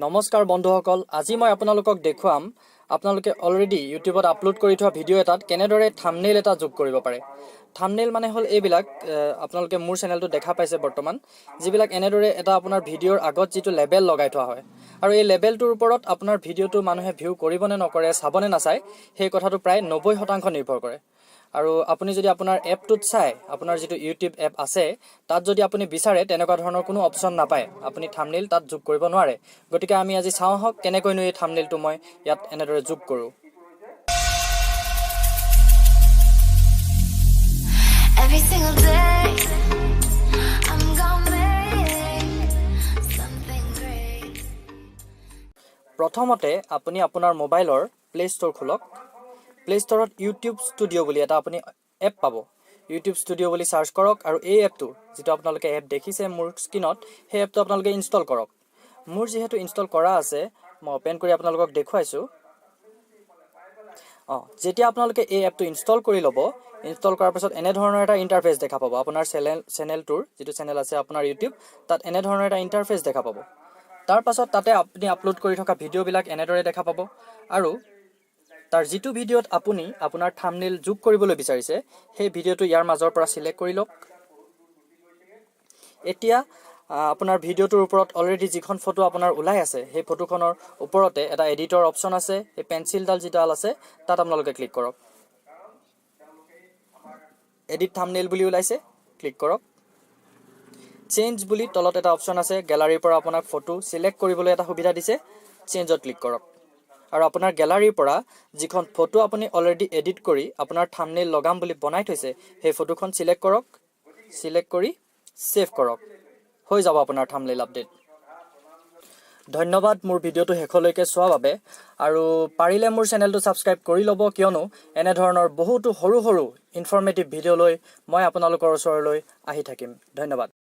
নমস্কাৰ বন্ধুসকল, আজি মই আপোনালোকক দেখুৱাম আপোনালোকে অলৰেডি ইউটিউবত আপলোড কৰি থোৱা ভিডিঅ' এটাত কেনেদৰে থাম্বনেইল এটা যোগ কৰিব পাৰে। থাম্বনেইল মানে হ'ল এইবিলাক আপোনালোকে মোৰ চেনেলটো দেখা পাইছে বৰ্তমান, যিবিলাক এনেদৰে এটা আপোনাৰ ভিডিঅ'ৰ আগত যিটো লেবেল লগাই থোৱা হয় আৰু এই লেবেলটোৰ ওপৰত আপোনাৰ ভিডিঅ'টো মানুহে ভিউ কৰিব নে নকৰে, চাবনে নাচায়, সেই কথাটো প্ৰায় 90% নিৰ্ভৰ কৰে। আৰু আপুনি যদি আপোনাৰ এপটোত চাই, আপোনাৰ যিটো ইউটিউব এপ আছে তাত যদি আপুনি বিচাৰে তেনেকুৱা ধৰণৰ কোনো অপশ্যন নাপায়, আপুনি থাম্বনেইল তাত যোগ কৰিব নোৱাৰে। গতিকে আমি আজি চাওঁ আহক কেনেকৈনো এই থাম্বনেইলটো মই ইয়াত এনেদৰে যোগ কৰোঁ। Every single day, I'm gonna make something great. প্ৰথমতে আপুনি আপোনাৰ মোবাইলৰ প্লে ষ্ট'ৰ খোলক। প্লে ষ্ট'ৰত ইউটিউব ষ্টুডিঅ' বুলি এটা আপুনি এপ পাব। ইউটিউব ষ্টুডিঅ' বুলি চাৰ্চ কৰক আৰু এই এপটো যিটো আপোনালোকে এপ দেখিছে মোৰ স্ক্ৰীনত, সেই এপটো আপোনালোকে ইনষ্টল কৰক। মোৰ যিহেতু ইনষ্টল কৰা আছে, মই অপেন কৰি আপোনালোকক দেখুৱাইছোঁ। যেতিয়া আপোনালোকে এই এপটো ইনষ্টল কৰি ল'ব, ইনষ্টল কৰাৰ পাছত এনেধৰণৰ এটা ইণ্টাৰফেচ দেখা পাব। আপোনাৰ চেনেলটোৰ যিটো চেনেল আছে আপোনাৰ ইউটিউব, তাত এনেধৰণৰ এটা ইণ্টাৰফেচ দেখা পাব। তাৰ পাছত তাতে আপুনি আপলোড কৰি থকা ভিডিঅ'বিলাক এনেদৰে দেখা পাব আৰু তাৰ যিটো ভিডিঅ'ত আপুনি আপোনাৰ থাম্বনেইল যোগ কৰিবলৈ বিচাৰিছে, সেই ভিডিঅ'টো ইয়াৰ মাজৰ পৰা চিলেক্ট কৰি লওক। এতিয়া আপোনাৰ ভিডিঅ'টোৰ ওপৰত অলৰেডি যিখন ফটো আপোনাৰ ওলাই আছে, সেই ফটোখনৰ ওপৰতে এটা এডিটৰ অপশ্যন আছে। এই পেঞ্চিলডাল যিডাল আছে তাত আপোনালোকে ক্লিক কৰক। এডিট থাম্বনেইল বুলি ওলাইছে, ক্লিক কৰক। চেঞ্জ বুলি তলত এটা অপশ্যন আছে, গেলাৰীৰ পৰা আপোনাক ফটো চিলেক্ট কৰিবলৈ এটা সুবিধা দিছে, চেঞ্জত ক্লিক কৰক। আৰু আপোনাৰ গেলাৰীৰ পৰা যিখন ফটো আপুনি অলৰেডি এডিট কৰি আপোনাৰ থাম্বনেইল লগাম বুলি বনাই থৈছে, সেই ফটোখন চিলেক্ট কৰক। চিলেক্ট কৰি ছেভ কৰক। হৈ যাব আপোনাৰ থাম্বনেইল আপডেট। ধন্যবাদ মোৰ ভিডিঅ'টো শেষলৈকে চোৱাৰ বাবে, আৰু পাৰিলে মোৰ চেনেলটো ছাবস্ক্ৰাইব কৰি ল'ব, কিয়নো এনেধৰণৰ বহুতো সৰু সৰু ইনফৰ্মেটিভ ভিডিঅ' লৈ মই আপোনালোকৰ ওচৰলৈ আহি থাকিম। ধন্যবাদ।